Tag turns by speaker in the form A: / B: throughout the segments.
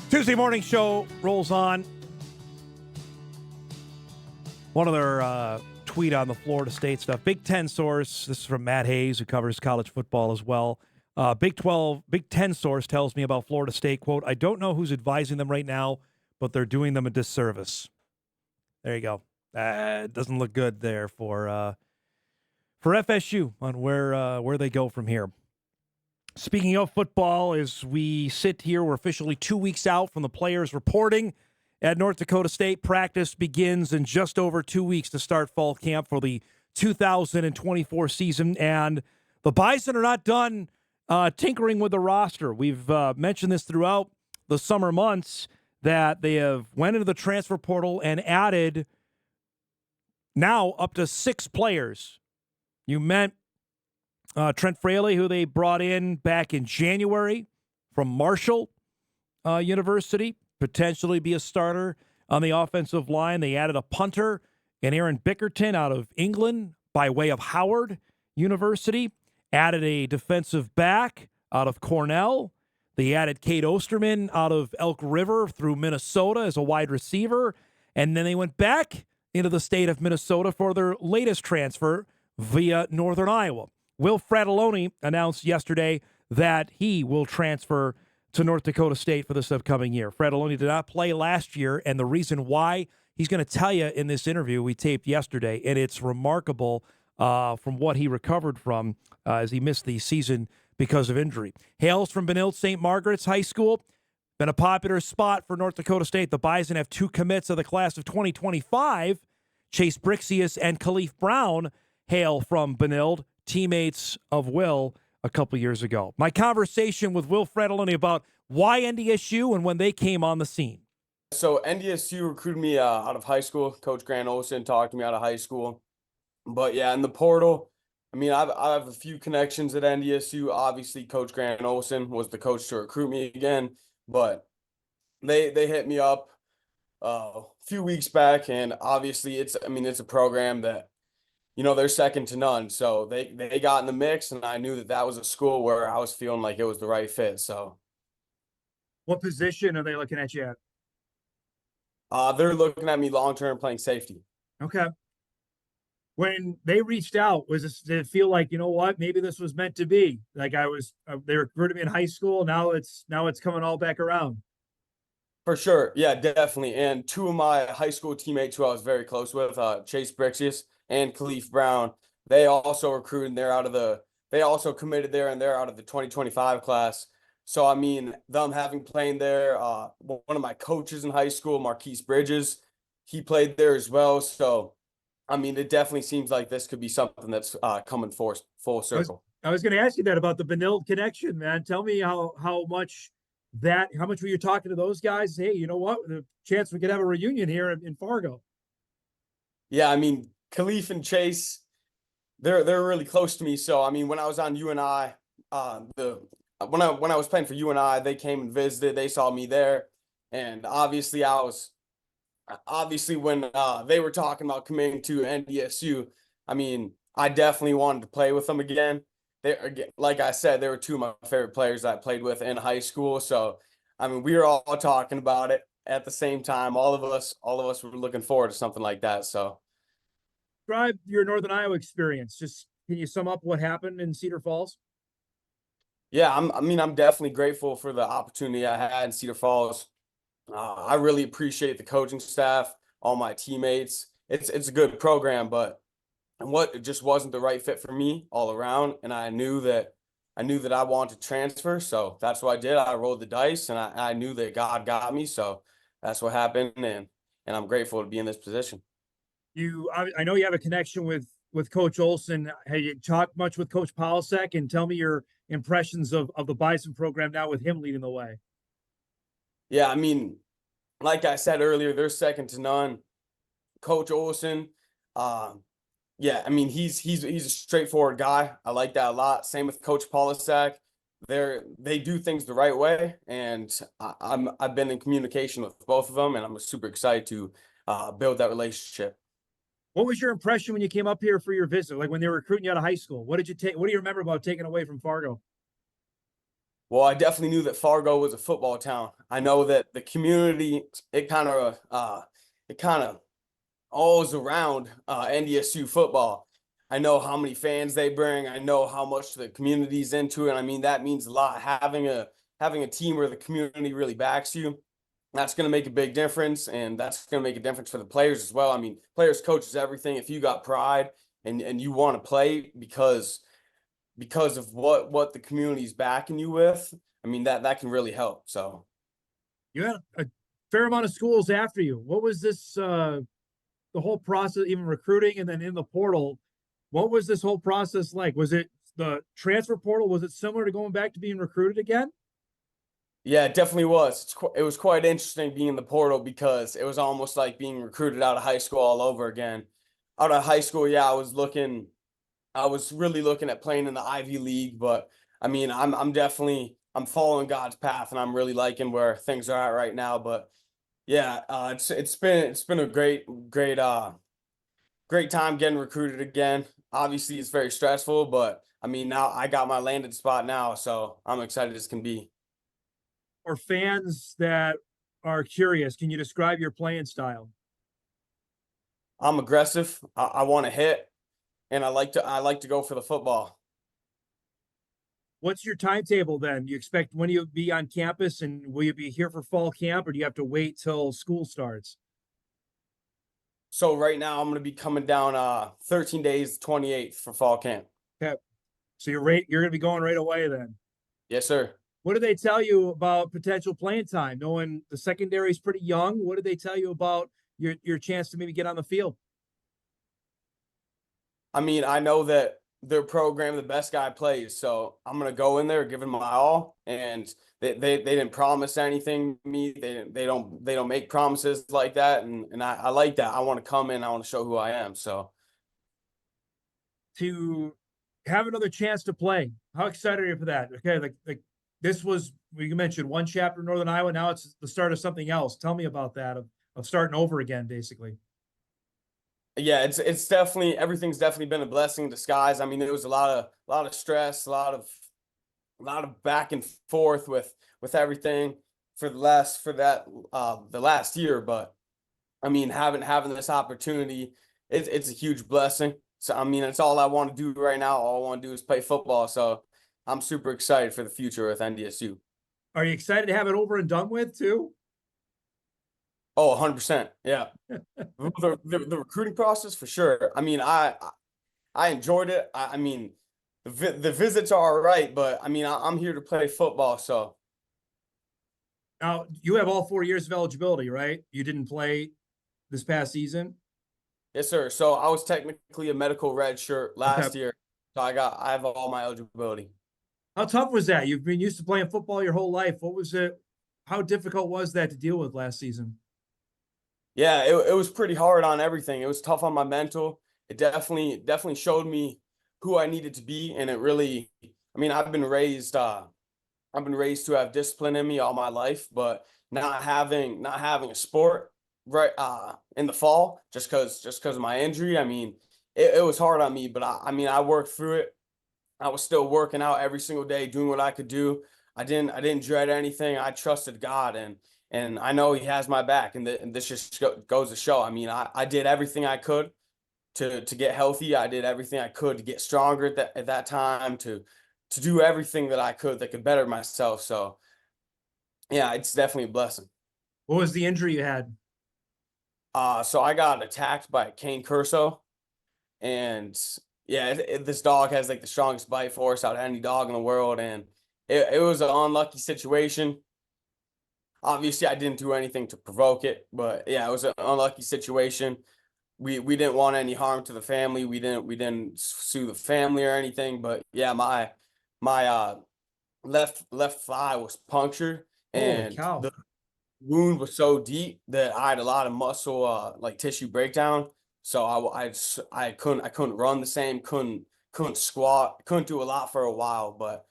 A: Tuesday morning show rolls on. One other tweet on the Florida State stuff. Big Ten source, this is from Matt Hayes, who covers college football as well. Big Ten source tells me about Florida State, quote, I don't know who's advising them right now, but they're doing them a disservice. There you go. It doesn't look good there for FSU on where they go from here. Speaking of football, as we sit here, we're officially 2 weeks out from the players reporting at North Dakota State. Practice begins in just over 2 weeks to start fall camp for the 2024 season. And the Bison are not done tinkering with the roster. We've mentioned this throughout the summer months that they have went into the transfer portal and added now up to 6 players. You meant Trent Fraley, who they brought in back in January from Marshall University, potentially be a starter on the offensive line. They added a punter and Aaron Bickerton out of England by way of Howard University. Added a defensive back out of Cornell. They added Kate Osterman out of Elk River through Minnesota as a wide receiver. And then they went back into the state of Minnesota for their latest transfer via Northern Iowa. Will Fralone announced yesterday that he will transfer to North Dakota State for this upcoming year. Frattalone did not play last year, and the reason why, he's going to tell you in this interview we taped yesterday, and it's remarkable from what he recovered from as he missed the season because of injury. Hails from Benilde St. Margaret's High School. Been a popular spot for North Dakota State. The Bison have 2 commits of the class of 2025. Chase Brixius and Khalif Brown hail from Benilde, teammates of Will a couple years ago. My conversation with Will Fralone about why NDSU and when they came on the scene.
B: So NDSU recruited me out of high school. Coach Grant Olson talked to me out of high school. But yeah, in the portal, I mean, I have a few connections at NDSU. Obviously, Coach Grant Olson was the coach to recruit me again. But they hit me up a few weeks back, and obviously it's a program that, you know, they're second to none. So they got in the mix, and I knew that was a school where I was feeling like it was the right fit. So
A: what position are they looking at you
B: at? They're looking at me long-term playing safety.
A: Okay. When they reached out, did it feel like, you know what, maybe this was meant to be? Like they recruited me in high school. Now it's coming all back around.
B: For sure. Yeah, definitely. And 2 of my high school teammates who I was very close with, Chase Brixius and Khalif Brown, they also recruited. They also committed there, and they're out of the 2025 class. So, I mean, them having played there, one of my coaches in high school, Marquise Bridges, he played there as well. So, I mean, it definitely seems like this could be something that's coming full circle.
A: I was going to ask you that about the Benilde connection, man. Tell me how much were you talking to those guys? Hey, you know what? The chance we could have a reunion here in Fargo.
B: Yeah, I mean, Khalif and Chase, they're really close to me. So, I mean, when I was on UNI, when I was playing for UNI, they came and visited. They saw me there, and obviously when they were talking about committing to NDSU, I mean, I definitely wanted to play with them again. Like I said, they were 2 of my favorite players that I played with in high school. So, I mean, we were all talking about it at the same time. All of us were looking forward to something like that. So,
A: describe your Northern Iowa experience. Just can you sum up what happened in Cedar Falls?
B: Yeah, I'm definitely grateful for the opportunity I had in Cedar Falls. I really appreciate the coaching staff, all my teammates. It's a good program, but it just wasn't the right fit for me all around, and I knew that I wanted to transfer, so that's what I did. I rolled the dice, and I knew that God got me, so that's what happened, and I'm grateful to be in this position.
A: I know you have a connection with Coach Olson. Have you talked much with Coach Polasek? And tell me your impressions of the Bison program now with him leading the way.
B: Yeah, I mean, like I said earlier, they're second to none. Coach Olson, yeah, I mean, he's a straightforward guy. I like that a lot. Same with Coach Polasek. They do things the right way, and I've been in communication with both of them, and I'm super excited to build that relationship.
A: What was your impression when you came up here for your visit? Like when they were recruiting you out of high school, what do you remember about taking away from Fargo?
B: Well, I definitely knew that Fargo was a football town. I know that the community, it kind of always around NDSU football. I know how many fans they bring. I know how much the community's into it. And I mean, that means a lot. Having a team where the community really backs you, that's going to make a big difference, and that's going to make a difference for the players as well. I mean, players, coaches, everything. If you got pride and you want to play because of what the community's backing you with, I mean that can really help. So
C: You had a fair amount of schools after you. What was this the whole process, even recruiting and then in the portal? What was this whole process like? Was it the transfer portal? Was it similar to going back to being recruited again?
B: yeah, it definitely was. It was quite interesting being in the portal because it was almost like being recruited out of high school all over again. Out of high school, yeah, I was really looking at playing in the Ivy League, but I mean, I'm following God's path, and I'm really liking where things are at right now. But yeah, it's been a great time getting recruited again. Obviously, it's very stressful, but I mean, now I got my landed spot now, so I'm excited as can be.
C: Or fans that are curious, can you describe your playing style?
B: I'm aggressive. I want to hit, and I like to go for the football.
C: What's your timetable then? You expect when you be on campus, and will you be here for fall camp, or do you have to wait till school starts?
B: So right now, I'm going to be coming down 13 days, 28th for fall camp.
C: Okay. So you're gonna be going right away then.
B: Yes, sir.
C: What did they tell you about potential playing time? Knowing the secondary is pretty young, what did they tell you about your chance to maybe get on the field?
B: I mean, I know that their program, the best guy plays, so I'm gonna go in there, give it my all. And they didn't promise anything to me. They don't make promises like that, and I like that. I want to come in. I want to show who I am. So
C: To have another chance to play, how excited are you for that? Okay, like this was you mentioned one chapter in Northern Iowa. Now it's the start of something else. Tell me about that of starting over again, basically.
B: yeah, it's definitely everything's definitely been a blessing in disguise. I mean, there was a lot of stress, a lot of back and forth with everything the last year. But I mean, having this opportunity, it's a huge blessing. So I mean, it's all I want to do right now. All I want to do is play football. So I'm super excited for the future with NDSU.
C: Are you excited to have it over and done with too?
B: Oh, 100%. Yeah. The recruiting process for sure. I mean, I enjoyed it. I mean, the visits are all right, but I mean, I'm here to play football. So
C: Now you have all 4 years of eligibility, right? You didn't play this past season.
B: yes, sir. So I was technically a medical red shirt
C: Okay.
B: last year. So I have all my eligibility.
C: How tough was that? You've been used to playing football your whole life. What was it? How difficult was that to deal with last season?
B: Yeah, it was pretty hard on everything. It was tough on my mental. It definitely showed me who I needed to be, and it really, I mean, I've been raised to have discipline in me all my life, but not having a sport right in the fall just because of my injury. I mean, it was hard on me, but I mean, I worked through it. I was still working out every single day, doing what I could do. I didn't dread anything. I trusted God, and I know He has my back. And this just goes to show. I mean, I did everything I could to get healthy. I did everything I could to get stronger at that time to do everything that I could that could better myself. So yeah, it's definitely a blessing.
C: What was the injury you had?
B: So I got attacked by a Cane Corso, and yeah, this dog has like the strongest bite force out of any dog in the world, and it was an unlucky situation. Obviously, I didn't do anything to provoke it, but yeah, it was an unlucky situation. We didn't want any harm to the family. We didn't sue the family or anything, but yeah, my left thigh was punctured,
C: Holy
B: and
C: cow.
B: the wound was so deep that I had a lot of muscle like tissue breakdown. So I couldn't run the same, couldn't squat, couldn't do a lot for a while. But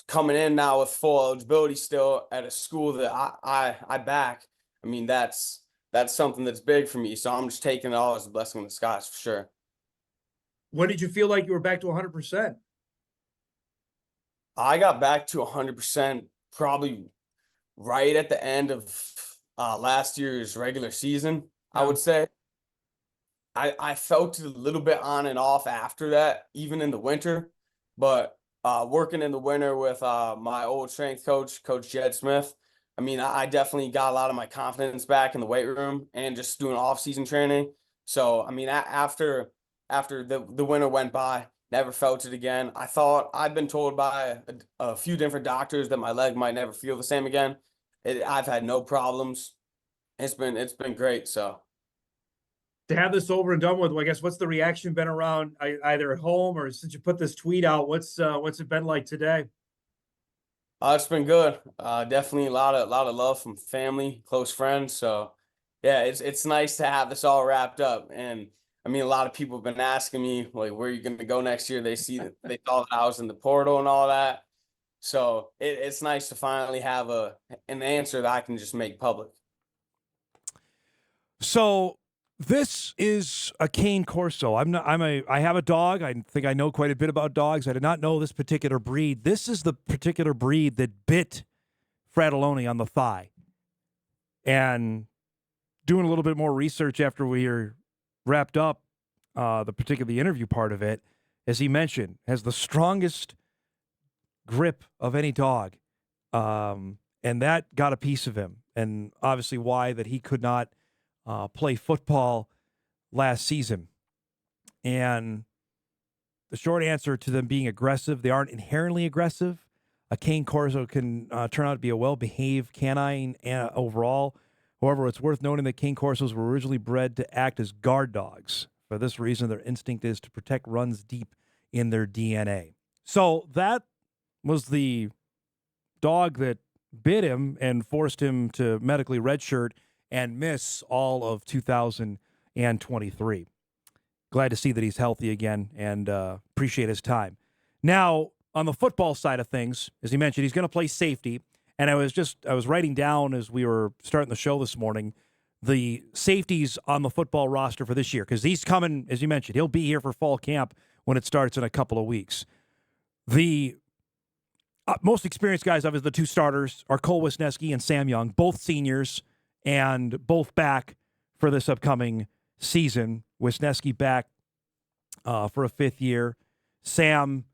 B: coming in now with full eligibility still at a school that I back, I mean that's something that's big for me. So I'm just taking it all as a blessing in disguise for sure.
C: When did you feel like you were back to 100%?
B: I got back to 100% probably right at the end of last year's regular season, I
C: Yeah.
B: would say. I felt it a little bit on and off after that, even in the winter. But working in the winter with my old strength coach, Coach Jed Smith, I mean, I definitely got a lot of my confidence back in the weight room and just doing off-season training. So, I mean, after the winter went by, never felt it again. I thought I've been told by a few different doctors that my leg might never feel the same again. I've had no problems. It's been great. So.
C: To have this over and done with, I guess, what's the reaction been around either at home or since you put this tweet out? What's it been like today?
B: It's been good. Definitely a lot of love from family, close friends. So yeah, it's nice to have this all wrapped up. And I mean, a lot of people have been asking me like, where are you going to go next year? They saw that I was in the portal and all that. So it's nice to finally have an answer that I can just make public.
A: So this is a Cane Corso. I have a dog. I think I know quite a bit about dogs. I did not know this particular breed. This is the particular breed that bit Frattalone on the thigh. And doing a little bit more research after we are wrapped up the interview part of it, as he mentioned, has the strongest grip of any dog. And that got a piece of him. And obviously why that he could not play football last season. And the short answer to them being aggressive, they aren't inherently aggressive. A Cane Corso can turn out to be a well-behaved canine overall. However, it's worth noting that Cane Corsos were originally bred to act as guard dogs. For this reason, their instinct is to protect runs deep in their DNA. So that was the dog that bit him and forced him to medically redshirt and miss all of 2023. Glad to see that he's healthy again and appreciate his time. Now, on the football side of things, as he mentioned, he's going to play safety. And I was writing down as we were starting the show this morning, the safeties on the football roster for this year, because he's coming, as you mentioned, he'll be here for fall camp when it starts in a couple of weeks. The most experienced guys of the two starters are Cole Wisniewski and Sam Young, both seniors and both back for this upcoming season. Wisniewski back for a fifth year. Sam,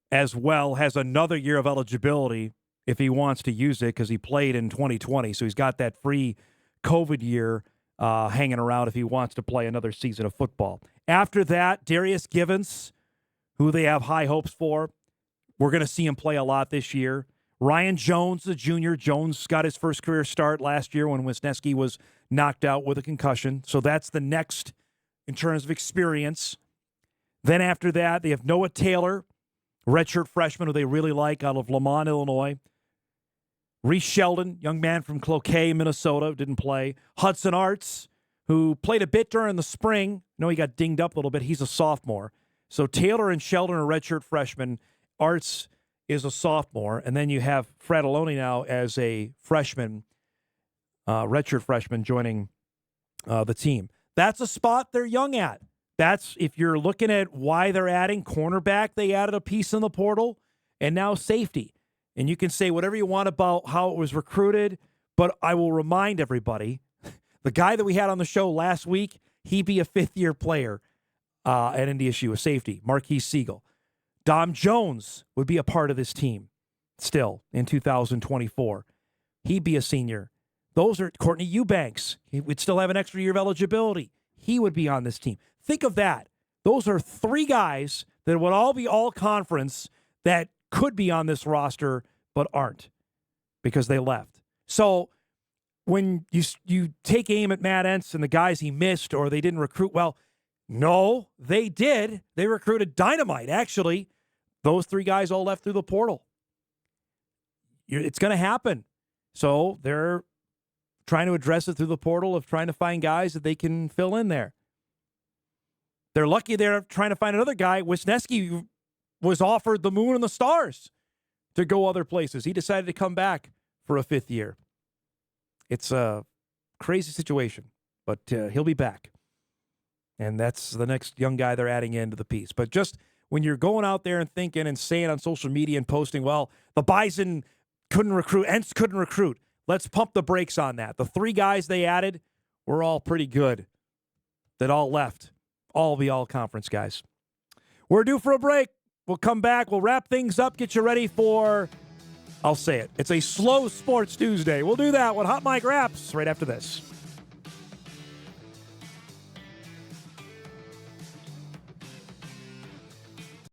A: as well, has another year of eligibility if he wants to use it because he played in 2020. So he's got that free COVID year hanging around if he wants to play another season of football. After that, Darius Givens, who they have high hopes for. We're going to see him play a lot this year. Ryan Jones, the junior. Jones got his first career start last year when Wisniewski was knocked out with a concussion. So that's the next in terms of experience. Then after that, they have Noah Taylor, redshirt freshman who they really like out of Lamont, Illinois. Reese Sheldon, young man from Cloquet, Minnesota, didn't play. Hudson Arts, who played a bit during the spring. I know he got dinged up a little bit. He's a sophomore. So Taylor and Sheldon are redshirt freshmen. Arts is a sophomore. And then you have Frattalone now as a freshman, redshirt freshman, joining the team. That's a spot they're young at. That's, if you're looking at why they're adding cornerback, they added a piece in the portal, and now safety. And you can say whatever you want about how it was recruited, but I will remind everybody, the guy that we had on the show last week, he'd be a fifth-year player at NDSU, a safety, Marquise Siegel. Dom Jones would be a part of this team still in 2024. He'd be a senior. Those are Courtney Eubanks. He would still have an extra year of eligibility. He would be on this team. Think of that. Those are three guys that would all be all conference that could be on this roster but aren't because they left. So when you take aim at Matt Entz and the guys he missed or they didn't recruit well, no, they did. They recruited dynamite, actually. Those three guys all left through the portal. It's going to happen. So they're trying to address it through the portal of trying to find guys that they can fill in there. They're lucky they're trying to find another guy. Wisniewski was offered the moon and the stars to go other places. He decided to come back for a fifth year. It's a crazy situation, but he'll be back. And that's the next young guy they're adding into the piece. But just when you're going out there and thinking and saying on social media and posting, well, the Bison couldn't recruit, Ents couldn't recruit. Let's pump the brakes on that. The 3 guys they added were all pretty good that all left. All the all-conference guys. We're due for a break. We'll come back. We'll wrap things up, get you ready for, I'll say it, it's a slow sports Tuesday. We'll do that when Hot Mike wraps right after this.